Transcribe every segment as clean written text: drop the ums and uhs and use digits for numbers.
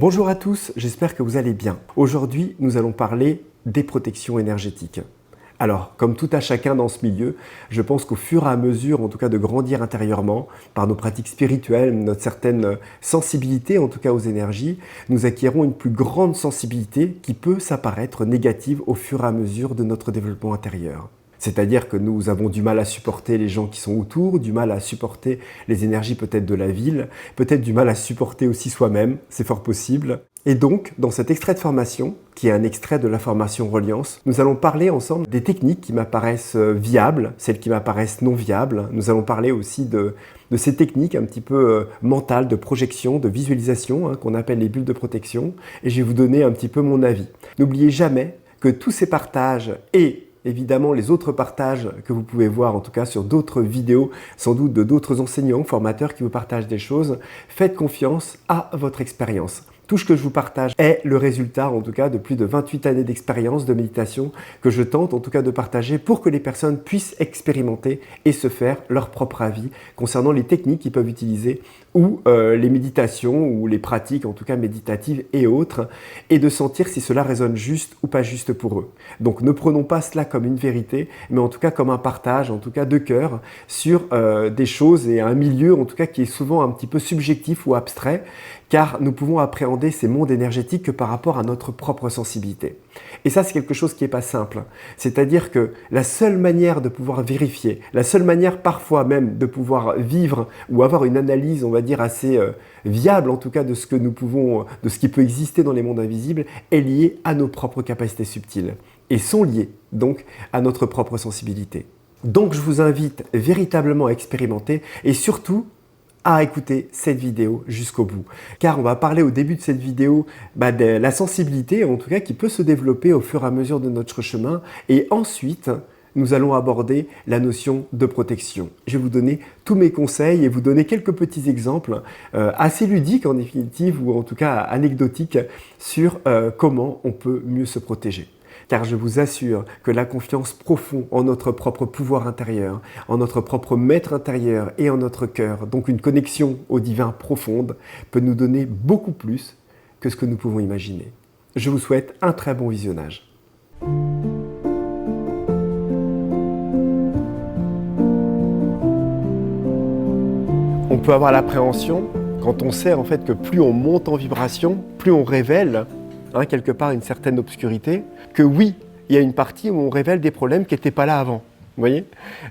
Bonjour à tous, j'espère que vous allez bien. Aujourd'hui, nous allons parler des protections énergétiques. Alors, comme tout à chacun dans ce milieu, je pense qu'au fur et à mesure, en tout cas de grandir intérieurement, par nos pratiques spirituelles, notre certaine sensibilité, en tout cas aux énergies, nous acquérons une plus grande sensibilité qui peut s'apparaître négative au fur et à mesure de notre développement intérieur. C'est-à-dire que nous avons du mal à supporter les gens qui sont autour, du mal à supporter les énergies peut-être de la ville, peut-être du mal à supporter aussi soi-même, c'est fort possible. Et donc, dans cet extrait de formation, qui est un extrait de la formation Reliance, nous allons parler ensemble des techniques qui m'apparaissent viables, celles qui m'apparaissent non viables. Nous allons parler aussi de ces techniques un petit peu mentales, de projection, de visualisation, qu'on appelle les bulles de protection. Et je vais vous donner un petit peu mon avis. N'oubliez jamais que tous ces partages et évidemment, les autres partages que vous pouvez voir, en tout cas sur d'autres vidéos, sans doute de d'autres enseignants, formateurs qui vous partagent des choses, faites confiance à votre expérience. Tout ce que je vous partage est le résultat, en tout cas, de plus de 28 années d'expérience de méditation que je tente, en tout cas, de partager pour que les personnes puissent expérimenter et se faire leur propre avis concernant les techniques qu'ils peuvent utiliser ou les méditations ou les pratiques, en tout cas méditatives et autres, et de sentir si cela résonne juste ou pas juste pour eux. Donc, ne prenons pas cela comme une vérité, mais en tout cas comme un partage, en tout cas de cœur, sur des choses et un milieu, en tout cas, qui est souvent un petit peu subjectif ou abstrait, car nous pouvons appréhender ces mondes énergétiques que par rapport à notre propre sensibilité. Et ça, c'est quelque chose qui n'est pas simple. C'est-à-dire que la seule manière de pouvoir vérifier, la seule manière parfois même de pouvoir vivre ou avoir une analyse, on va dire, assez viable, en tout cas, de ce que nous pouvons, de ce qui peut exister dans les mondes invisibles, est liée à nos propres capacités subtiles et sont liées donc à notre propre sensibilité. Donc, je vous invite véritablement à expérimenter et surtout à écouter cette vidéo jusqu'au bout. Car on va parler au début de cette vidéo de la sensibilité, en tout cas, qui peut se développer au fur et à mesure de notre chemin. Et ensuite, nous allons aborder la notion de protection. Je vais vous donner tous mes conseils et vous donner quelques petits exemples assez ludiques en définitive, ou en tout cas anecdotiques, sur comment on peut mieux se protéger. Car je vous assure que la confiance profonde en notre propre pouvoir intérieur, en notre propre maître intérieur et en notre cœur, donc une connexion au divin profonde, peut nous donner beaucoup plus que ce que nous pouvons imaginer. Je vous souhaite un très bon visionnage. On peut avoir l'appréhension, quand on sait en fait que plus on monte en vibration, plus on révèle quelque part une certaine obscurité, que oui, il y a une partie où on révèle des problèmes qui n'étaient pas là avant. Vous voyez ?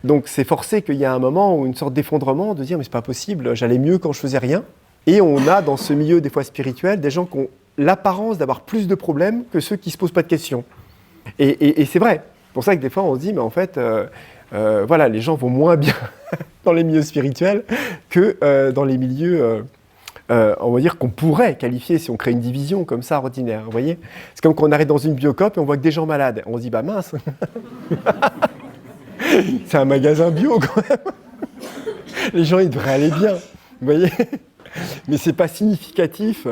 Donc c'est forcé qu'il y a un moment où une sorte d'effondrement, de dire mais c'est pas possible, j'allais mieux quand je faisais rien. Et on a dans ce milieu des fois spirituel des gens qui ont l'apparence d'avoir plus de problèmes que ceux qui se posent pas de questions. Et c'est vrai. C'est pour ça que des fois on se dit mais en fait voilà, les gens vont moins bien dans les milieux spirituels que dans les milieux on va dire qu'on pourrait qualifier si on crée une division comme ça ordinaire, vous voyez ? C'est comme quand on arrive dans une biocoop et on voit que des gens malades. On se dit, bah mince, c'est un magasin bio quand même. Les gens, ils devraient aller bien, vous voyez ? Mais c'est pas significatif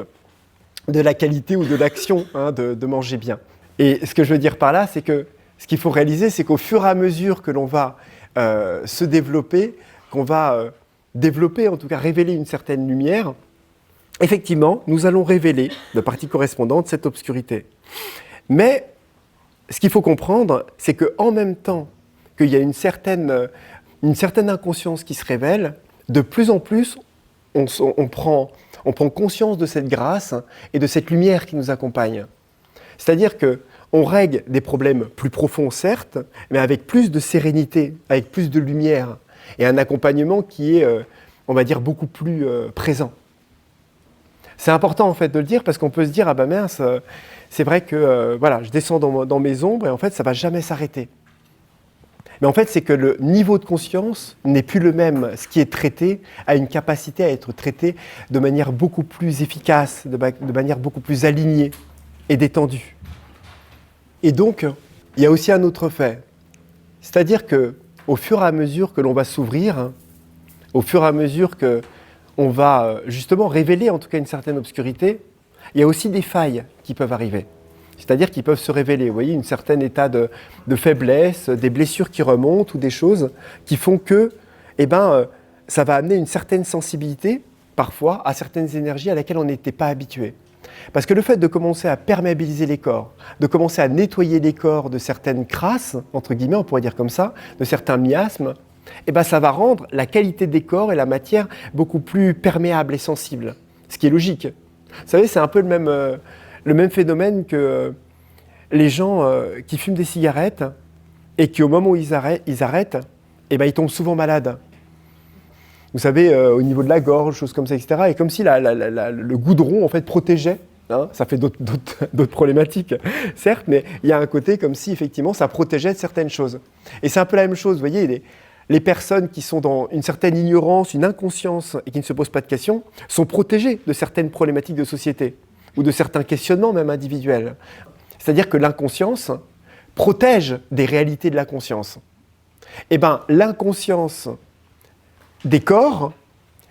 de la qualité ou de l'action de manger bien. Et ce que je veux dire par là, c'est que ce qu'il faut réaliser, c'est qu'au fur et à mesure que l'on va se développer, qu'on va développer, en tout cas révéler une certaine lumière, effectivement, nous allons révéler de partie correspondante cette obscurité. Mais ce qu'il faut comprendre, c'est qu'en même temps qu'il y a une certaine inconscience qui se révèle, de plus en plus, on prend conscience de cette grâce et de cette lumière qui nous accompagne. C'est-à-dire qu'on règle des problèmes plus profonds, certes, mais avec plus de sérénité, avec plus de lumière, et un accompagnement qui est, on va dire, beaucoup plus présent. C'est important en fait de le dire parce qu'on peut se dire ah ben mince, c'est vrai que voilà, je descends dans mes ombres et en fait ça va jamais s'arrêter. Mais en fait c'est que le niveau de conscience n'est plus le même. Ce qui est traité a une capacité à être traité de manière beaucoup plus efficace, de manière beaucoup plus alignée et détendue. Et donc il y a aussi un autre fait, c'est-à-dire que au fur et à mesure que l'on va s'ouvrir, au fur et à mesure que on va justement révéler en tout cas une certaine obscurité, il y a aussi des failles qui peuvent arriver. C'est-à-dire qu'ils peuvent se révéler, vous voyez, un certain état de faiblesse, des blessures qui remontent ou des choses qui font que ça va amener une certaine sensibilité, parfois, à certaines énergies à laquelle on n'était pas habitué. Parce que le fait de commencer à perméabiliser les corps, de commencer à nettoyer les corps de certaines crasses, entre guillemets, on pourrait dire comme ça, de certains miasmes, eh ben ça va rendre la qualité des corps et la matière beaucoup plus perméable et sensible. Ce qui est logique. Vous savez, c'est un peu le même phénomène que les gens qui fument des cigarettes et qui, au moment où ils arrêtent, eh ben, ils tombent souvent malades. Vous savez, au niveau de la gorge, choses comme ça, etc. Et comme si le goudron, en fait, protégeait. Hein, ça fait d'autres problématiques, certes, mais il y a un côté comme si, effectivement, ça protégeait de certaines choses. Et c'est un peu la même chose, vous voyez, les personnes qui sont dans une certaine ignorance, une inconscience et qui ne se posent pas de questions, sont protégées de certaines problématiques de société ou de certains questionnements même individuels. C'est-à-dire que l'inconscience protège des réalités de la conscience. Eh bien, l'inconscience des corps,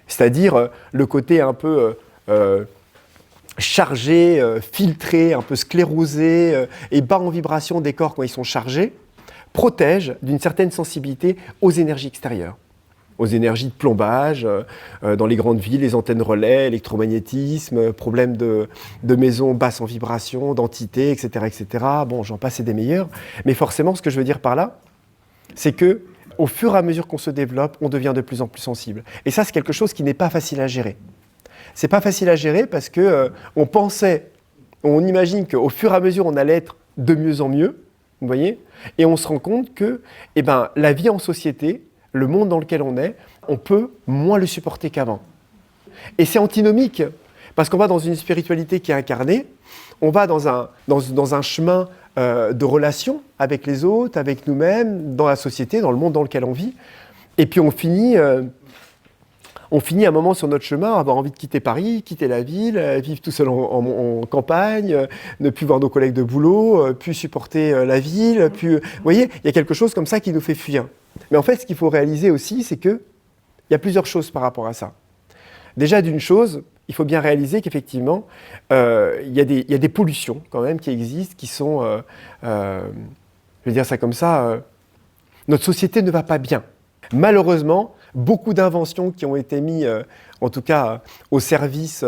c'est-à-dire le côté un peu chargé, filtré, un peu sclérosé et bas en vibration des corps quand ils sont chargés, protège d'une certaine sensibilité aux énergies extérieures, aux énergies de plombage, dans les grandes villes, les antennes relais, électromagnétisme, problèmes de maisons basses en vibration, d'entités, etc., etc. Bon, j'en passe et des meilleurs. Mais forcément, ce que je veux dire par là, c'est que au fur et à mesure qu'on se développe, on devient de plus en plus sensible. Et ça, c'est quelque chose qui n'est pas facile à gérer. C'est pas facile à gérer parce que on imagine qu'au fur et à mesure, on allait être de mieux en mieux, vous voyez, et on se rend compte que, la vie en société, le monde dans lequel on peut moins le supporter qu'avant. Et c'est antinomique, parce qu'on va dans une spiritualité qui est incarnée, on va dans un chemin de relation avec les autres, avec nous-mêmes, dans la société, dans le monde dans lequel on vit, et puis on finit à un moment sur notre chemin à avoir envie de quitter Paris, quitter la ville, vivre tout seul en campagne, ne plus voir nos collègues de boulot, plus supporter la ville, plus... Vous voyez, il y a quelque chose comme ça qui nous fait fuir. Mais en fait, ce qu'il faut réaliser aussi, c'est qu'il y a plusieurs choses par rapport à ça. Déjà, d'une chose, il faut bien réaliser qu'effectivement, il y a des pollutions quand même qui existent, qui sont, je vais dire ça comme ça, notre société ne va pas bien. Malheureusement, beaucoup d'inventions qui ont été mises, en tout cas au service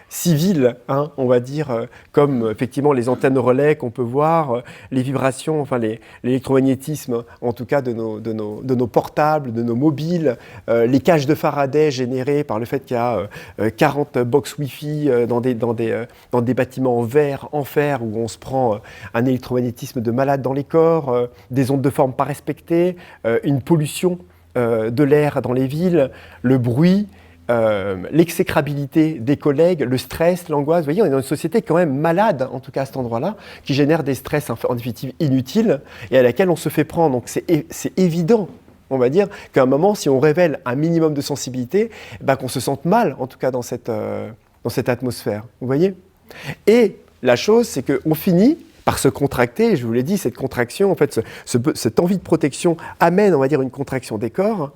civil, hein, on va dire, comme effectivement les antennes relais qu'on peut voir, les vibrations, enfin l'électromagnétisme, en tout cas de nos portables, de nos mobiles, les cages de Faraday générées par le fait qu'il y a 40 box Wi-Fi dans des bâtiments en verre, en fer, où on se prend un électromagnétisme de malade dans les corps, des ondes de forme pas respectées, une pollution de l'air dans les villes, le bruit, l'exécrabilité des collègues, le stress, l'angoisse. Vous voyez, on est dans une société quand même malade, en tout cas à cet endroit-là, qui génère des stress en définitive inutiles et à laquelle on se fait prendre. Donc c'est évident, on va dire, qu'à un moment, si on révèle un minimum de sensibilité, qu'on se sente mal, en tout cas dans cette atmosphère. Vous voyez ? Et la chose, c'est qu'on finit par se contracter, je vous l'ai dit, cette contraction, en fait, cette envie de protection amène, on va dire, une contraction des corps.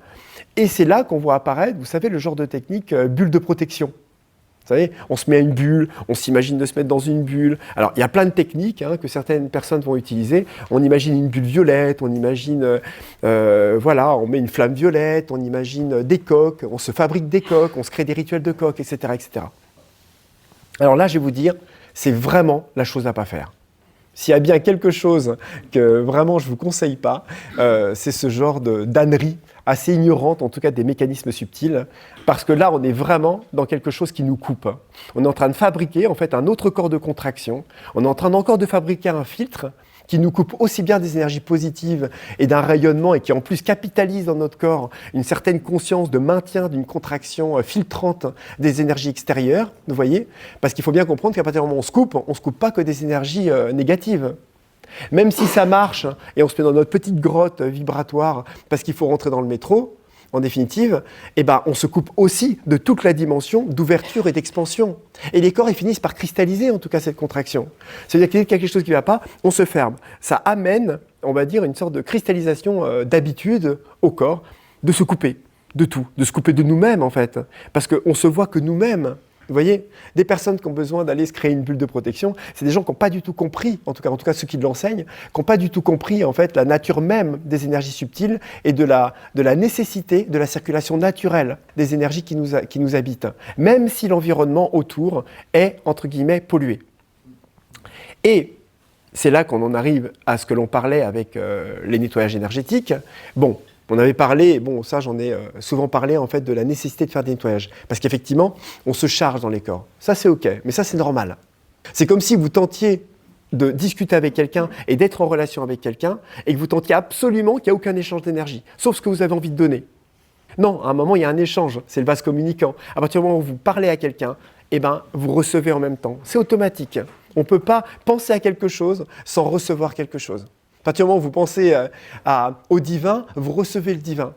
Et c'est là qu'on voit apparaître, vous savez, le genre de technique bulle de protection. Vous savez, on se met à une bulle, on s'imagine de se mettre dans une bulle. Alors, il y a plein de techniques que certaines personnes vont utiliser. On imagine une bulle violette, on imagine, on met une flamme violette, on imagine des coques, on se fabrique des coques, on se crée des rituels de coques, etc., etc. Alors là, je vais vous dire, c'est vraiment la chose à ne pas faire. S'il y a bien quelque chose que vraiment je ne vous conseille pas, c'est ce genre d'ânerie assez ignorante, en tout cas des mécanismes subtils, parce que là, on est vraiment dans quelque chose qui nous coupe. On est en train de fabriquer en fait un autre corps de contraction, on est en train encore de fabriquer un filtre qui nous coupe aussi bien des énergies positives et d'un rayonnement et qui en plus capitalise dans notre corps une certaine conscience de maintien d'une contraction filtrante des énergies extérieures, vous voyez ? Parce qu'il faut bien comprendre qu'à partir du moment où on se coupe pas que des énergies négatives. Même si ça marche et on se met dans notre petite grotte vibratoire parce qu'il faut rentrer dans le métro, en définitive, on se coupe aussi de toute la dimension d'ouverture et d'expansion. Et les corps, ils finissent par cristalliser, en tout cas, cette contraction. C'est-à-dire qu'il y a quelque chose qui ne va pas, on se ferme. Ça amène, on va dire, une sorte de cristallisation d'habitude au corps, de se couper de tout, de se couper de nous-mêmes, en fait. Parce qu'on se voit que nous-mêmes, Vous voyez, des personnes qui ont besoin d'aller se créer une bulle de protection, c'est des gens qui n'ont pas du tout compris, en tout cas ceux qui l'enseignent, qui n'ont pas du tout compris en fait la nature même des énergies subtiles et de la nécessité de la circulation naturelle des énergies qui nous habitent, même si l'environnement autour est, entre guillemets, pollué. Et c'est là qu'on en arrive à ce que l'on parlait avec les nettoyages énergétiques. Bon, on avait parlé, bon ça j'en ai souvent parlé en fait de la nécessité de faire des nettoyages. Parce qu'effectivement, on se charge dans les corps. Ça c'est ok, mais ça c'est normal. C'est comme si vous tentiez de discuter avec quelqu'un et d'être en relation avec quelqu'un et que vous tentiez absolument qu'il n'y a aucun échange d'énergie, sauf ce que vous avez envie de donner. Non, à un moment il y a un échange, c'est le vase communicant. À partir du moment où vous parlez à quelqu'un, eh ben, vous recevez en même temps. C'est automatique. On ne peut pas penser à quelque chose sans recevoir quelque chose. À partir du moment où vous pensez au divin, vous recevez le divin.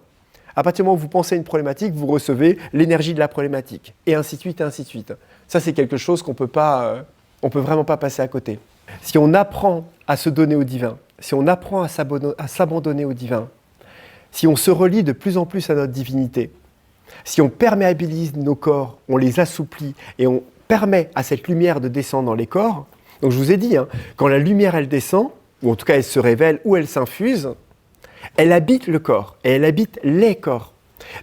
À partir du moment où vous pensez à une problématique, vous recevez l'énergie de la problématique. Et ainsi de suite, et ainsi de suite. Ça, c'est quelque chose qu'on peut vraiment pas passer à côté. Si on apprend à se donner au divin, si on apprend à s'abandonner au divin, si on se relie de plus en plus à notre divinité, si on perméabilise nos corps, on les assouplit et on permet à cette lumière de descendre dans les corps, donc je vous ai dit, quand la lumière elle descend, ou en tout cas elle se révèle ou elle s'infuse, elle habite le corps et elle habite les corps.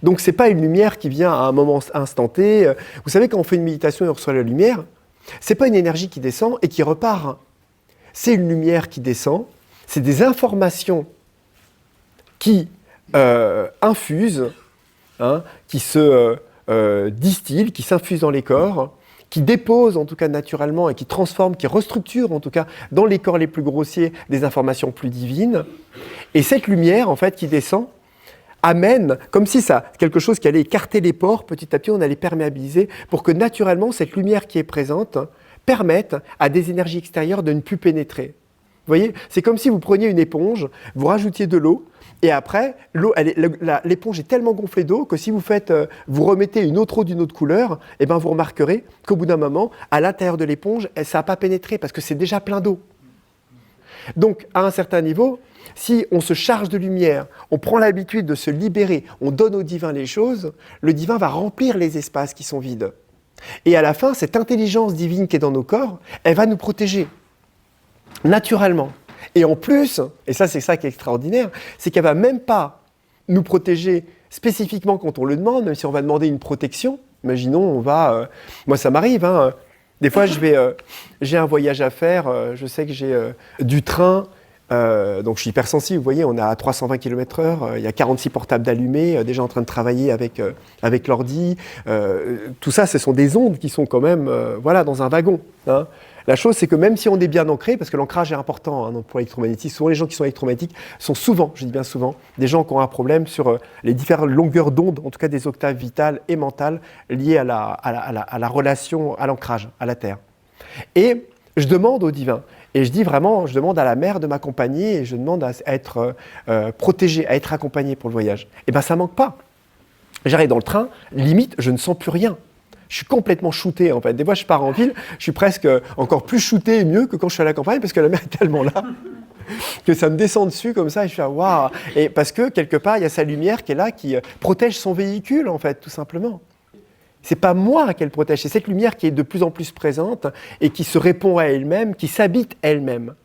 Donc ce n'est pas une lumière qui vient à un moment instant T. Vous savez, quand on fait une méditation et on reçoit la lumière, ce n'est pas une énergie qui descend et qui repart. C'est une lumière qui descend, c'est des informations qui infusent, qui se distillent, qui s'infusent dans les corps, qui dépose en tout cas naturellement et qui transforme, qui restructure en tout cas dans les corps les plus grossiers des informations plus divines. Et cette lumière en fait qui descend amène, comme si ça, quelque chose qui allait écarter les pores, petit à petit on allait perméabiliser pour que naturellement cette lumière qui est présente permette à des énergies extérieures de ne plus pénétrer. Vous voyez, c'est comme si vous preniez une éponge, vous rajoutiez de l'eau, et après, l'éponge est tellement gonflée d'eau que si vous remettez une autre eau d'une autre couleur, eh ben vous remarquerez qu'au bout d'un moment, à l'intérieur de l'éponge, ça n'a pas pénétré parce que c'est déjà plein d'eau. Donc, à un certain niveau, si on se charge de lumière, on prend l'habitude de se libérer, on donne au divin les choses, le divin va remplir les espaces qui sont vides. Et à la fin, cette intelligence divine qui est dans nos corps, elle va nous protéger, naturellement. Et en plus, et ça c'est ça qui est extraordinaire, c'est qu'elle ne va même pas nous protéger spécifiquement quand on le demande, même si on va demander une protection. Imaginons, moi ça m'arrive, des fois j'ai un voyage à faire, je sais que j'ai du train, donc je suis hypersensible, vous voyez, on est à 320 km/h, il y a 46 portables d'allumés, déjà en train de travailler avec l'ordi. Tout ça, ce sont des ondes qui sont quand même dans un wagon. La chose, c'est que même si on est bien ancré, parce que l'ancrage est important pour l'électromagnétisme, souvent les gens qui sont électromagnétiques sont souvent, je dis bien souvent, des gens qui ont un problème sur les différentes longueurs d'onde, en tout cas des octaves vitales et mentales, liées à la relation, à l'ancrage, à la Terre. Et je demande au divin, et je dis vraiment, je demande à la mère de m'accompagner, et je demande à être protégé, à être accompagné pour le voyage. Et bien ça ne manque pas. J'arrive dans le train, limite, je ne sens plus rien. Je suis complètement shooté en fait. Des fois, je pars en ville, je suis presque encore plus shooté et mieux que quand je suis à la campagne parce que la mer est tellement là que ça me descend dessus comme ça et je suis là, waouh. Et parce que quelque part, il y a sa lumière qui est là, qui protège son véhicule en fait, tout simplement. C'est pas moi qu'elle protège, c'est cette lumière qui est de plus en plus présente et qui se répond à elle-même, qui s'habite elle-même.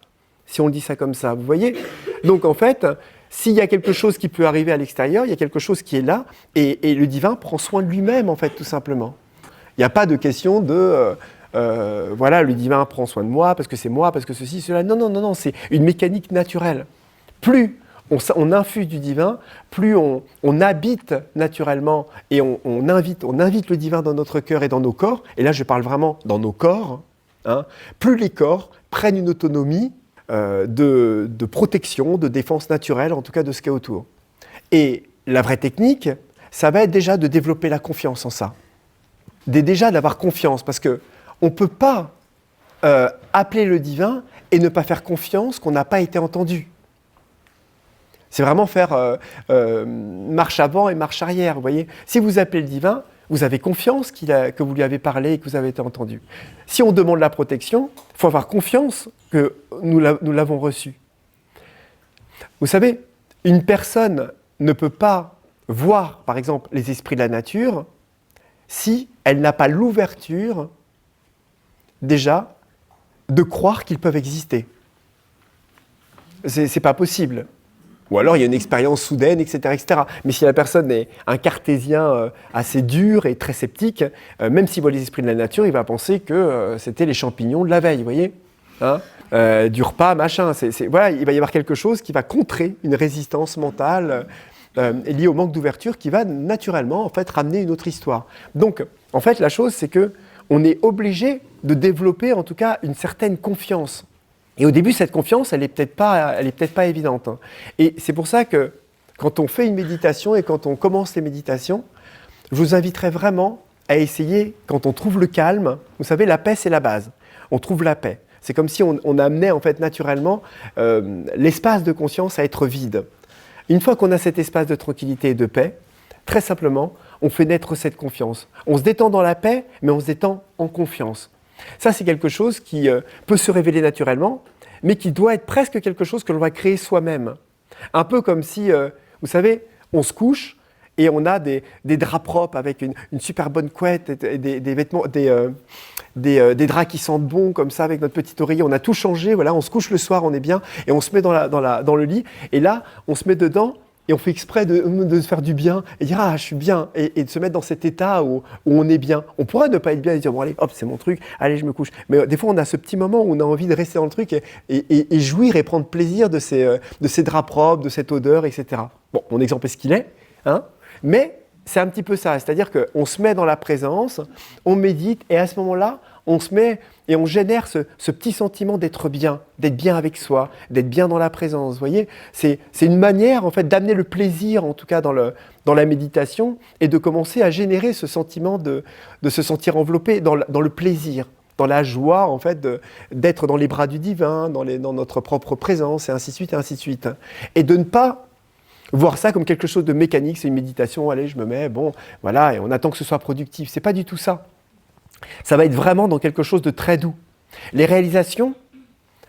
Si on dit ça comme ça, vous voyez. Donc en fait, s'il y a quelque chose qui peut arriver à l'extérieur, il y a quelque chose qui est là et le divin prend soin de lui-même en fait, tout simplement. Il n'y a pas de question de le divin prend soin de moi parce que c'est moi, parce que ceci, cela. Non, c'est une mécanique naturelle. Plus on infuse du divin, plus on habite naturellement et on invite le divin dans notre cœur et dans nos corps, et là je parle vraiment dans nos corps, plus les corps prennent une autonomie de protection, de défense naturelle, en tout cas de ce qu'il y a autour. Et la vraie technique, ça va être déjà de développer la confiance en ça. Déjà d'avoir confiance, parce qu'on ne peut pas appeler le divin et ne pas faire confiance qu'on n'a pas été entendu. C'est vraiment faire marche avant et marche arrière, vous voyez. Si vous appelez le divin, vous avez confiance que vous lui avez parlé et que vous avez été entendu. Si on demande la protection, il faut avoir confiance que nous l'avons reçue. Vous savez, une personne ne peut pas voir, par exemple, les esprits de la nature si elle n'a pas l'ouverture, déjà, de croire qu'ils peuvent exister. C'est pas possible. Ou alors il y a une expérience soudaine, etc., etc. Mais si la personne est un cartésien assez dur et très sceptique, même s'il voit les esprits de la nature, il va penser que c'était les champignons de la veille, vous voyez, hein, du repas, machin. Voilà, il va y avoir quelque chose qui va contrer une résistance mentale liée au manque d'ouverture qui va naturellement en fait, ramener une autre histoire. Donc, en fait, la chose, c'est qu'on est obligé de développer en tout cas une certaine confiance. Et au début, cette confiance, elle n'est peut-être pas évidente. Et c'est pour ça que quand on fait une méditation et quand on commence les méditations, je vous inviterai vraiment à essayer, quand on trouve le calme, vous savez, la paix, c'est la base. On trouve la paix. C'est comme si on amenait en fait naturellement l'espace de conscience à être vide. Une fois qu'on a cet espace de tranquillité et de paix, très simplement, on fait naître cette confiance. On se détend dans la paix, mais on se détend en confiance. Ça, c'est quelque chose qui peut se révéler naturellement, mais qui doit être presque quelque chose que l'on va créer soi-même. Un peu comme si, vous savez, on se couche et on a des draps propres avec une super bonne couette, et des vêtements, des draps qui sentent bon comme ça avec notre petit oreiller. On a tout changé, voilà, on se couche le soir, on est bien, et on se met dans le lit. Et là, on se met dedans. Et on fait exprès de se faire du bien et dire « Ah, je suis bien » et de se mettre dans cet état où on est bien. On pourrait ne pas être bien et dire « Bon, allez, hop, c'est mon truc, allez, je me couche ». Mais des fois, on a ce petit moment où on a envie de rester dans le truc et jouir et prendre plaisir de ces draps propres, de cette odeur, etc. Bon, mon exemple est ce qu'il est, hein, mais c'est un petit peu ça. C'est-à-dire qu'on se met dans la présence, on médite et à ce moment-là, on se met et on génère ce petit sentiment d'être bien avec soi, d'être bien dans la présence. Vous voyez, c'est une manière en fait d'amener le plaisir, en tout cas dans la méditation, et de commencer à générer ce sentiment de se sentir enveloppé dans le plaisir, dans la joie en fait d'être dans les bras du divin, dans notre propre présence, et ainsi de suite, et ainsi de suite. Et de ne pas voir ça comme quelque chose de mécanique, c'est une méditation, allez, je me mets, bon, voilà, et on attend que ce soit productif. C'est pas du tout ça. Ça va être vraiment dans quelque chose de très doux. Les réalisations,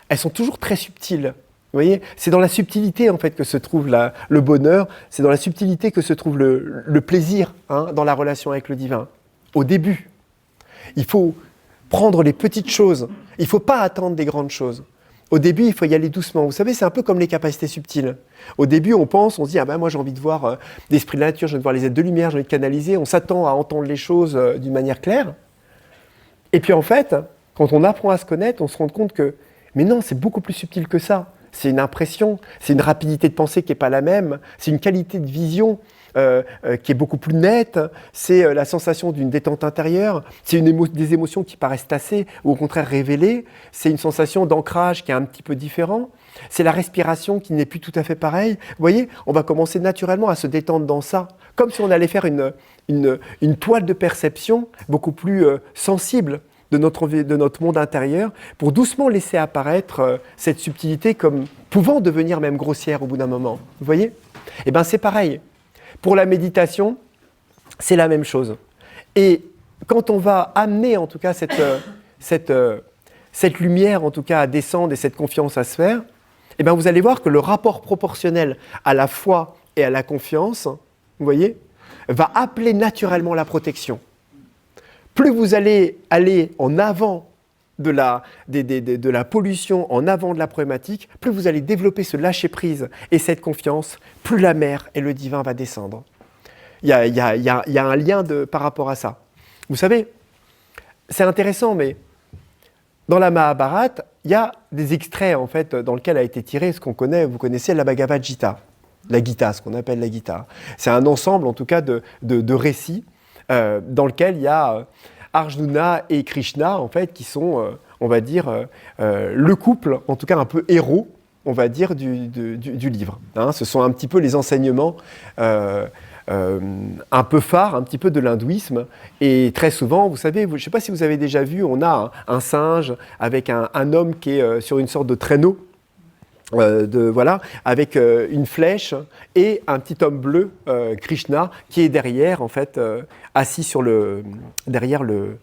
elles sont toujours très subtiles. Vous voyez, c'est dans la subtilité en fait que se trouve le bonheur, c'est dans la subtilité que se trouve le plaisir dans la relation avec le divin. Au début, il faut prendre les petites choses, il ne faut pas attendre des grandes choses. Au début, il faut y aller doucement. Vous savez, c'est un peu comme les capacités subtiles. Au début, on se dit, ah ben moi j'ai envie de voir l'esprit de la nature, j'ai envie de voir les êtres de lumière, j'ai envie de canaliser. On s'attend à entendre les choses d'une manière claire. Et puis en fait, quand on apprend à se connaître, on se rend compte que, mais non, c'est beaucoup plus subtil que ça. C'est une impression, c'est une rapidité de pensée qui n'est pas la même, c'est une qualité de vision qui est beaucoup plus nette, c'est la sensation d'une détente intérieure, c'est des émotions qui paraissent tassées ou au contraire révélées, c'est une sensation d'ancrage qui est un petit peu différent, c'est la respiration qui n'est plus tout à fait pareille. Vous voyez, on va commencer naturellement à se détendre dans ça, comme si on allait faire une toile de perception beaucoup plus sensible de notre monde intérieur pour doucement laisser apparaître cette subtilité comme pouvant devenir même grossière au bout d'un moment. Vous voyez ? Eh bien, c'est pareil. Pour la méditation, c'est la même chose. Et quand on va amener en tout cas cette lumière en tout cas à descendre et cette confiance à se faire, eh bien, vous allez voir que le rapport proportionnel à la foi et à la confiance, vous voyez, va appeler naturellement la protection. Plus vous allez aller en avant de la pollution, en avant de la problématique, plus vous allez développer ce lâcher-prise et cette confiance, plus la mer et le divin va descendre. Il y a un lien par rapport à ça. Vous savez, c'est intéressant, mais dans la Mahabharata, il y a des extraits en fait, dans lesquels a été tiré ce qu'on connaît, vous connaissez la Bhagavad Gita. La Gita, ce qu'on appelle la Gita. C'est un ensemble en tout cas de récits dans lequel il y a Arjuna et Krishna en fait qui sont, on va dire, le couple, en tout cas un peu héros, on va dire, du livre. Hein, ce sont un petit peu les enseignements un peu phares, un petit peu de l'hindouisme. Et très souvent, vous savez, je ne sais pas si vous avez déjà vu, on a un singe avec un homme qui est sur une sorte de traîneau. Voilà, avec une flèche et un petit homme bleu, Krishna, qui est derrière, en fait, assis derrière le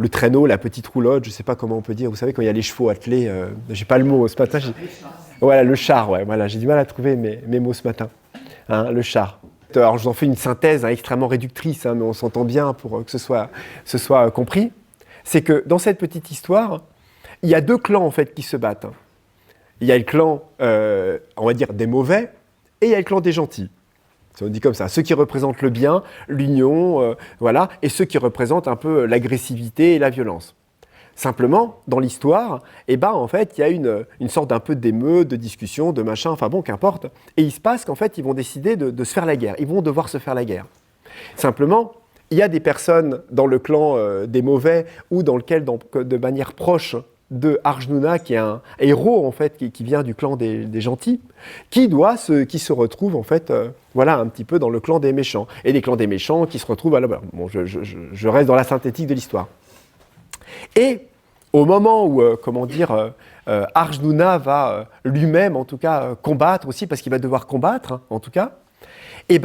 traîneau, la petite roulotte, je ne sais pas comment on peut dire. Vous savez, quand il y a les chevaux attelés, j'ai pas le mot ce matin. Voilà, le char, ouais, voilà, j'ai du mal à trouver mes mots ce matin. Hein, le char. Alors je vous en fais une synthèse extrêmement réductrice, mais on s'entend bien pour que ce soit compris. C'est que dans cette petite histoire, il y a deux clans en fait qui se battent. Il y a le clan, on va dire, des mauvais, et il y a le clan des gentils. On dit comme ça, ceux qui représentent le bien, l'union, voilà, et ceux qui représentent un peu l'agressivité et la violence. Simplement, dans l'histoire, en fait, il y a une sorte d'un peu d'émeute, de discussion, de machin, enfin bon, qu'importe. Et il se passe qu'en fait, ils vont décider de se faire la guerre. Ils vont devoir se faire la guerre. Simplement, il y a des personnes dans le clan des mauvais ou dans lequel, de manière proche de Arjuna, qui est un héros en fait, qui vient du clan des gentils, qui se retrouve en fait, voilà, un petit peu dans le clan des méchants. Et les clans des méchants qui se retrouvent, bon, je reste dans la synthétique de l'histoire. Et au moment où, Arjuna va lui-même, en tout cas, combattre aussi, parce qu'il va devoir combattre, en tout cas, il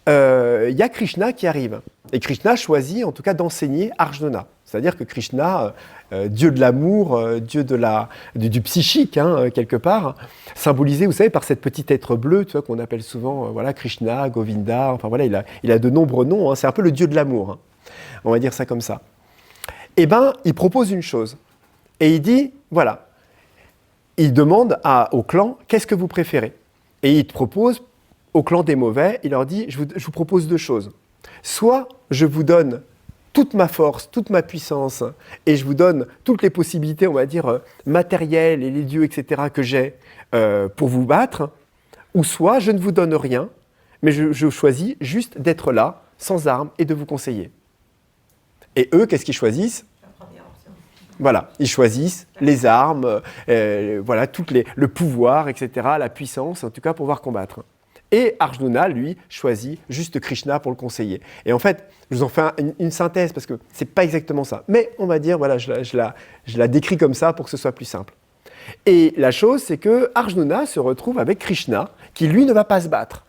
y a Krishna qui arrive. Et Krishna choisit, en tout cas, d'enseigner Arjuna. C'est-à-dire que Krishna, dieu de l'amour, dieu du psychique, quelque part, symbolisé, vous savez, par cette petite être bleue, tu vois, qu'on appelle souvent, voilà, Krishna, Govinda, enfin voilà, il a de nombreux noms, c'est un peu le dieu de l'amour, on va dire ça comme ça. Il propose une chose. Et il dit, voilà, il demande au clan, qu'est-ce que vous préférez? Et il propose au clan des mauvais, il leur dit, je vous propose deux choses. Soit je vous donne toute ma force, toute ma puissance, et je vous donne toutes les possibilités, on va dire, matérielles et les dieux, etc., que j'ai pour vous battre, ou soit je ne vous donne rien, mais je choisis juste d'être là, sans armes, et de vous conseiller. Et eux, qu'est-ce qu'ils choisissent? Voilà, ils choisissent les armes, voilà, le pouvoir, etc., la puissance, en tout cas, pour pouvoir combattre. Et Arjuna, lui, choisit juste Krishna pour le conseiller. Et en fait, je vous en fais une synthèse, parce que c'est pas exactement ça. Mais on va dire, voilà, je la décris comme ça pour que ce soit plus simple. Et la chose, c'est que Arjuna se retrouve avec Krishna, qui lui ne va pas se battre.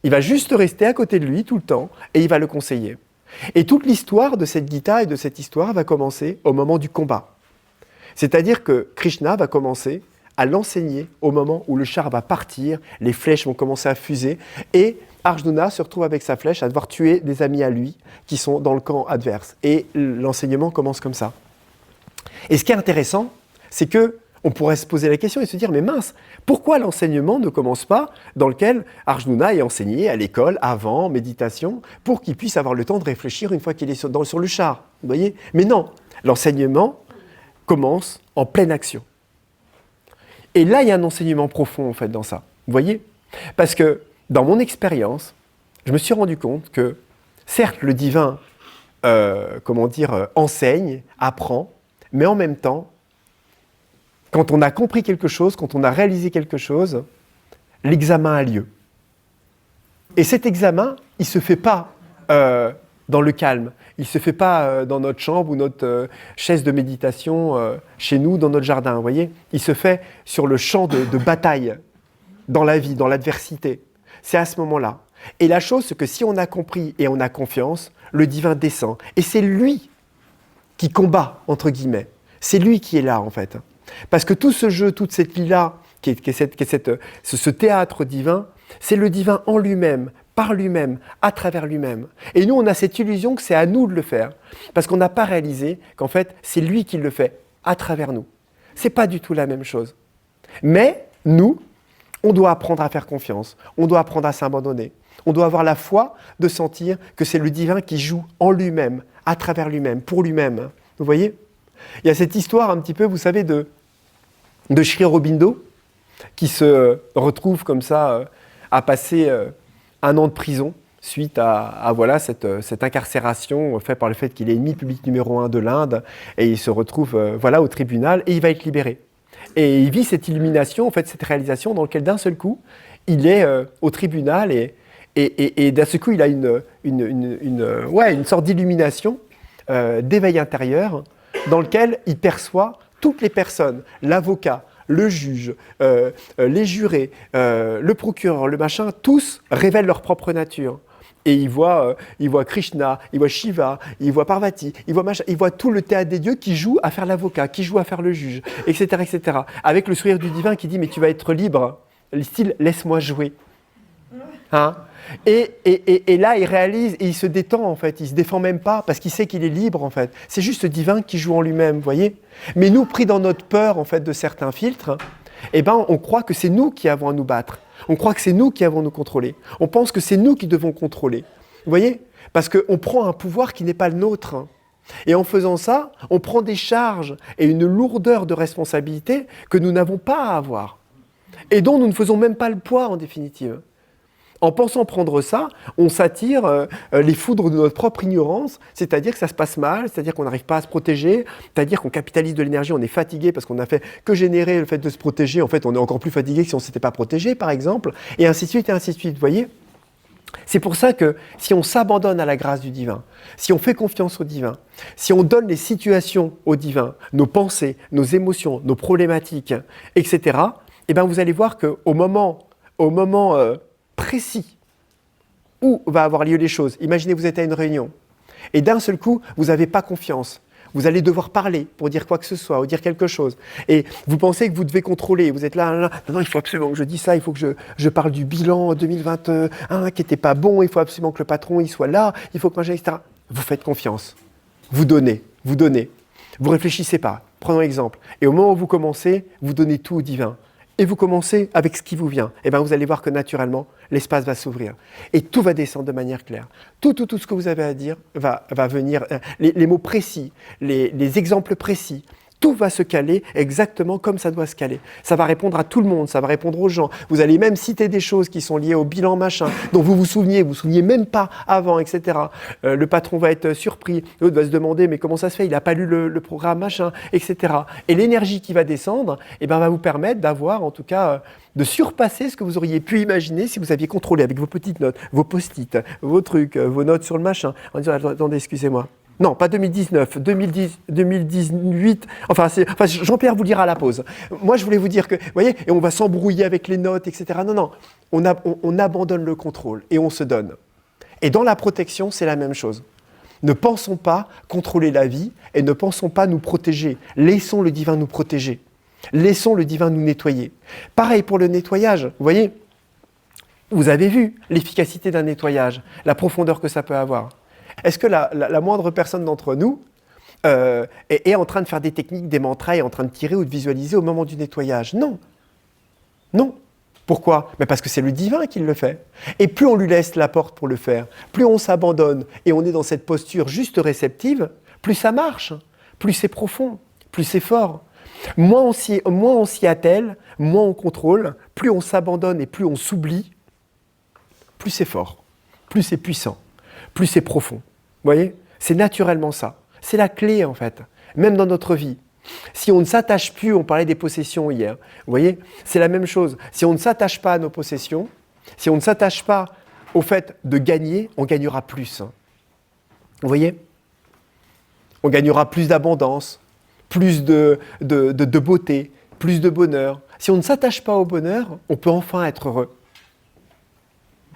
Il va juste rester à côté de lui tout le temps, et il va le conseiller. Et toute l'histoire de cette Gita et de cette histoire va commencer au moment du combat. C'est-à-dire que Krishna va commencer à l'enseigner au moment où le char va partir, les flèches vont commencer à fuser, et Arjuna se retrouve avec sa flèche à devoir tuer des amis à lui qui sont dans le camp adverse. Et l'enseignement commence comme ça. Et ce qui est intéressant, c'est que on pourrait se poser la question et se dire, mais mince, pourquoi l'enseignement ne commence pas dans lequel Arjuna est enseigné à l'école, avant, méditation, pour qu'il puisse avoir le temps de réfléchir une fois qu'il est sur le char, vous voyez? Mais non, l'enseignement commence en pleine action. Et là, il y a un enseignement profond, en fait, dans ça, vous voyez? Parce que, dans mon expérience, je me suis rendu compte que, certes, le divin, enseigne, apprend, mais en même temps, quand on a compris quelque chose, quand on a réalisé quelque chose, l'examen a lieu. Et cet examen, il ne se fait pas dans le calme. Il ne se fait pas dans notre chambre ou notre chaise de méditation chez nous, dans notre jardin. Vous voyez, il se fait sur le champ de bataille, dans la vie, dans l'adversité. C'est à ce moment-là. Et la chose, c'est que si on a compris et on a confiance, le divin descend. Et c'est lui qui combat, entre guillemets. C'est lui qui est là, en fait. Parce que tout ce jeu, toute cette lila, ce théâtre divin, c'est le divin en lui-même, par lui-même, à travers lui-même. Et nous, on a cette illusion que c'est à nous de le faire, parce qu'on n'a pas réalisé qu'en fait, c'est lui qui le fait, à travers nous. C'est pas du tout la même chose. Mais, nous, on doit apprendre à faire confiance, on doit apprendre à s'abandonner, on doit avoir la foi de sentir que c'est le divin qui joue en lui-même, à travers lui-même, pour lui-même. Vous voyez ? Il y a cette histoire un petit peu, vous savez, de Sri Aurobindo, qui se retrouve comme ça à passer 1 an de prison suite à voilà, cette incarcération faite par le fait qu'il est ennemi public numéro 1 de l'Inde, et il se retrouve voilà, au tribunal et il va être libéré. Et il vit cette illumination, en fait, cette réalisation dans laquelle d'un seul coup, il est au tribunal et d'un seul coup, il a une sorte d'illumination, d'éveil intérieur, dans lequel il perçoit toutes les personnes, l'avocat, le juge, les jurés, le procureur, le machin, tous révèlent leur propre nature. Et il voit Krishna, il voit Shiva, il voit Parvati, il voit tout le théâtre des dieux qui joue à faire l'avocat, qui joue à faire le juge, etc., etc. Avec le sourire du divin qui dit « mais tu vas être libre », le style « laisse-moi jouer ». Et là, il réalise et il se détend, en fait. Il ne se défend même pas parce qu'il sait qu'il est libre, en fait. C'est juste le divin qui joue en lui-même, vous voyez. Mais nous, pris dans notre peur, en fait, de certains filtres, eh ben, on croit que c'est nous qui avons à nous battre. On croit que c'est nous qui avons à nous contrôler. On pense que c'est nous qui devons contrôler. Vous voyez ? Parce qu'on prend un pouvoir qui n'est pas le nôtre. Et en faisant ça, on prend des charges et une lourdeur de responsabilité que nous n'avons pas à avoir. Et dont nous ne faisons même pas le poids, en définitive. En pensant prendre ça, on s'attire les foudres de notre propre ignorance, c'est-à-dire que ça se passe mal, c'est-à-dire qu'on n'arrive pas à se protéger, c'est-à-dire qu'on capitalise de l'énergie, on est fatigué parce qu'on n'a fait que générer le fait de se protéger. En fait, on est encore plus fatigué que si on ne s'était pas protégé, par exemple, et ainsi de suite, et ainsi de suite, vous voyez ? C'est pour ça que si on s'abandonne à la grâce du divin, si on fait confiance au divin, si on donne les situations au divin, nos pensées, nos émotions, nos problématiques, etc., eh bien vous allez voir qu'au moment précis où va avoir lieu les choses, imaginez vous êtes à une réunion, et d'un seul coup, vous n'avez pas confiance. Vous allez devoir parler pour dire quoi que ce soit, ou dire quelque chose. Et vous pensez que vous devez contrôler. Vous êtes là, non, il faut absolument que je dise ça, il faut que je parle du bilan 2021 qui n'était pas bon, il faut absolument que le patron il soit là, il faut que machin, etc. Vous faites confiance. Vous donnez. Vous réfléchissez pas. Prenons l'exemple. Et au moment où vous commencez, vous donnez tout au divin. Et vous commencez avec ce qui vous vient. Et bien vous allez voir que naturellement, l'espace va s'ouvrir. Et tout va descendre de manière claire. Tout ce que vous avez à dire va venir. Les mots précis, les exemples précis, tout va se caler exactement comme ça doit se caler. Ça va répondre à tout le monde, ça va répondre aux gens. Vous allez même citer des choses qui sont liées au bilan machin, dont vous vous souveniez même pas avant, etc. Le patron va être surpris, l'autre va se demander mais comment ça se fait, il n'a pas lu le programme machin, etc. Et l'énergie qui va descendre, eh ben, va vous permettre d'avoir en tout cas de surpasser ce que vous auriez pu imaginer si vous aviez contrôlé avec vos petites notes, vos post-it, vos trucs, vos notes sur le machin. En disant attendez, excusez-moi. Non, pas 2019, 2018. Enfin, Jean-Pierre vous le dira à la pause. Moi, je voulais vous dire que, vous voyez, et on va s'embrouiller avec les notes, etc. Non, on abandonne le contrôle et on se donne. Et dans la protection, c'est la même chose. Ne pensons pas contrôler la vie et ne pensons pas nous protéger. Laissons le divin nous protéger. Laissons le divin nous nettoyer. Pareil pour le nettoyage, vous voyez, vous avez vu l'efficacité d'un nettoyage, la profondeur que ça peut avoir. Est-ce que la moindre personne d'entre nous est en train de faire des techniques, des mantras, est en train de tirer ou de visualiser au moment du nettoyage ? Non. Non. Pourquoi ? Parce que c'est le divin qui le fait. Et plus on lui laisse la porte pour le faire, plus on s'abandonne et on est dans cette posture juste réceptive, plus ça marche, plus c'est profond, plus c'est fort. Moins on s'y attelle, moins on contrôle, plus on s'abandonne et plus on s'oublie, plus c'est fort, plus c'est puissant. Plus c'est profond. Vous voyez ? C'est naturellement ça. C'est la clé, en fait. Même dans notre vie. Si on ne s'attache plus, on parlait des possessions hier, vous voyez ? C'est la même chose. Si on ne s'attache pas à nos possessions, si on ne s'attache pas au fait de gagner, on gagnera plus. Vous voyez ? On gagnera plus d'abondance, plus de beauté, plus de bonheur. Si on ne s'attache pas au bonheur, on peut enfin être heureux.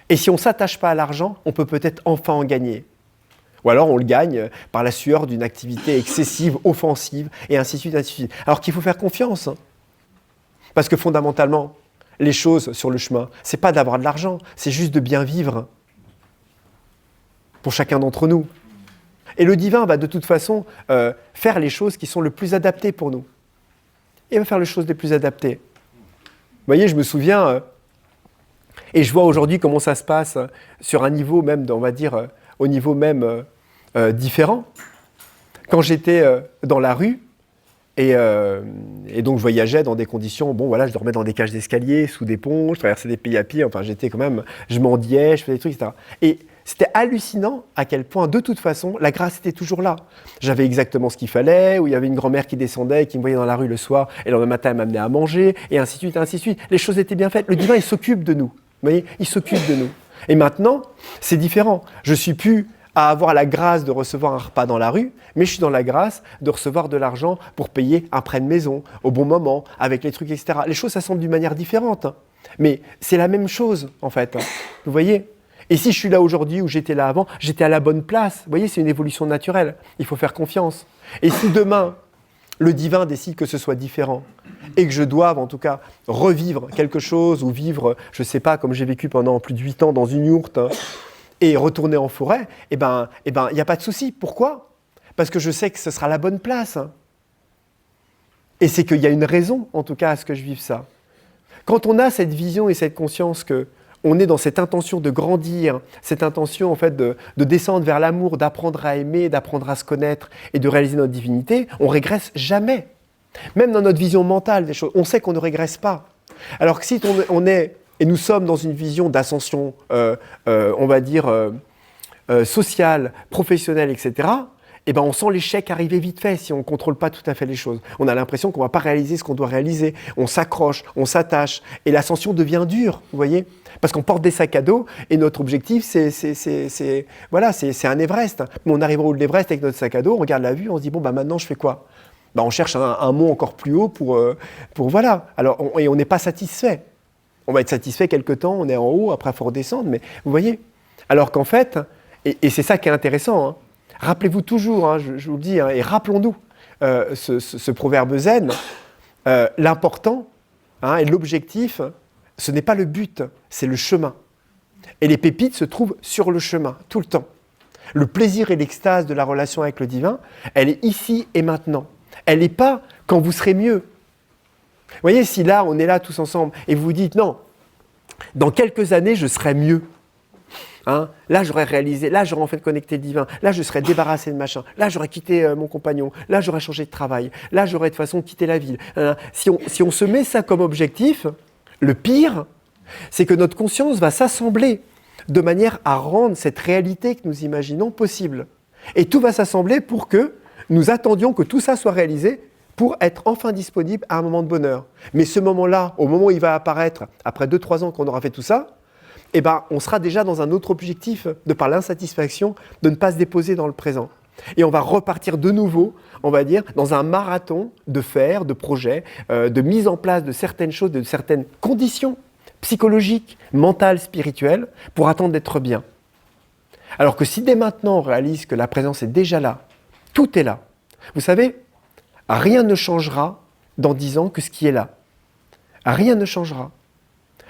Et si on ne s'attache pas à l'argent, on peut peut-être enfin en gagner. Ou alors on le gagne par la sueur d'une activité excessive, offensive, et ainsi de suite, ainsi de suite. Alors qu'il faut faire confiance. Parce que fondamentalement, les choses sur le chemin, ce n'est pas d'avoir de l'argent, c'est juste de bien vivre. Pour chacun d'entre nous. Et le divin va de toute façon faire les choses qui sont le plus adaptées pour nous. Il va faire les choses les plus adaptées. Vous voyez, je me souviens... Et je vois aujourd'hui comment ça se passe sur un niveau même, on va dire, au niveau même différent. Quand j'étais dans la rue, et donc je voyageais dans des conditions, bon voilà, je dormais dans des cages d'escalier, sous des ponts, je traversais des pays à pied, enfin j'étais quand même, je mendiais, je faisais des trucs, etc. Et c'était hallucinant à quel point, de toute façon, la grâce était toujours là. J'avais exactement ce qu'il fallait, où il y avait une grand-mère qui descendait, qui me voyait dans la rue le soir, et le lendemain matin, elle m'amenait à manger, et ainsi de suite, ainsi de suite. Les choses étaient bien faites. Le divin, il s'occupe de nous. Vous voyez, il s'occupe de nous. Et maintenant, c'est différent. Je ne suis plus à avoir la grâce de recevoir un repas dans la rue, mais je suis dans la grâce de recevoir de l'argent pour payer un prêt de maison, au bon moment, avec les trucs, etc. Les choses, ça semble d'une manière différente. Mais c'est la même chose, en fait. Vous voyez ? Et si je suis là aujourd'hui ou j'étais là avant, j'étais à la bonne place. Vous voyez, c'est une évolution naturelle. Il faut faire confiance. Et si demain, le divin décide que ce soit différent, et que je doive en tout cas revivre quelque chose ou vivre, je ne sais pas, comme j'ai vécu pendant plus de 8 ans dans une yourte et retourner en forêt, il n'y a pas de souci. Pourquoi ? Parce que je sais que ce sera la bonne place. Et c'est qu'il y a une raison, en tout cas, à ce que je vive ça. Quand on a cette vision et cette conscience qu'on est dans cette intention de grandir, cette intention en fait de descendre vers l'amour, d'apprendre à aimer, d'apprendre à se connaître et de réaliser notre divinité, on ne régresse jamais. Même dans notre vision mentale des choses, on sait qu'on ne régresse pas. Alors que si on est, et nous sommes dans une vision d'ascension, on va dire, sociale, professionnelle, etc., eh ben on sent l'échec arriver vite fait si on ne contrôle pas tout à fait les choses. On a l'impression qu'on ne va pas réaliser ce qu'on doit réaliser. On s'accroche, on s'attache, et l'ascension devient dure, vous voyez ? Parce qu'on porte des sacs à dos, et notre objectif, c'est un Everest. Mais on arrive au haut de l'Everest avec notre sac à dos, on regarde la vue, on se dit, bon, bah, maintenant, je fais quoi ? Bah, on cherche un mont encore plus haut pour voilà. Alors, et on n'est pas satisfait. On va être satisfait quelque temps, on est en haut, après, il faut redescendre, mais vous voyez ? Alors qu'en fait, et c'est ça qui est intéressant, hein, rappelez-vous toujours, je vous le dis, et rappelons-nous ce proverbe zen, l'important et l'objectif, ce n'est pas le but, c'est le chemin. Et les pépites se trouvent sur le chemin, tout le temps. Le plaisir et l'extase de la relation avec le divin, elle est ici et maintenant. Elle n'est pas quand vous serez mieux. Vous voyez, si là, on est là tous ensemble, et vous vous dites, non, dans quelques années, je serai mieux. Là, j'aurais réalisé, là, j'aurais en fait connecté le divin, là, je serais débarrassé de machin, là, j'aurais quitté mon compagnon, là, j'aurais changé de travail, là, j'aurais de toute façon quitté la ville. Si on se met ça comme objectif, le pire, c'est que notre conscience va s'assembler de manière à rendre cette réalité que nous imaginons possible. Et tout va s'assembler pour que nous attendions que tout ça soit réalisé pour être enfin disponible à un moment de bonheur. Mais ce moment-là, au moment où il va apparaître, après 2-3 ans qu'on aura fait tout ça, eh ben, on sera déjà dans un autre objectif de par l'insatisfaction de ne pas se déposer dans le présent. Et on va repartir de nouveau, on va dire, dans un marathon de faire, de projets, de mise en place de certaines choses, de certaines conditions psychologiques, mentales, spirituelles, pour attendre d'être bien. Alors que si dès maintenant on réalise que la présence est déjà là, tout est là, vous savez, rien ne changera dans 10 ans que ce qui est là. Rien ne changera.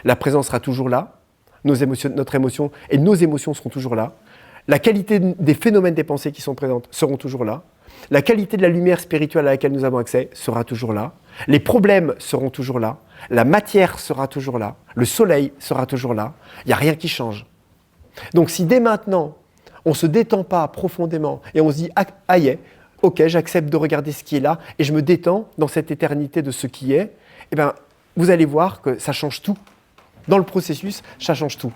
La présence sera toujours là, notre émotion et nos émotions seront toujours là. La qualité des phénomènes des pensées qui sont présentes seront toujours là. La qualité de la lumière spirituelle à laquelle nous avons accès sera toujours là. Les problèmes seront toujours là. La matière sera toujours là. Le soleil sera toujours là. Il n'y a rien qui change. Donc si dès maintenant, on ne se détend pas profondément et on se dit « Ah, ok, j'accepte de regarder ce qui est là et je me détends dans cette éternité de ce qui est », eh bien, vous allez voir que ça change tout. Dans le processus, ça change tout.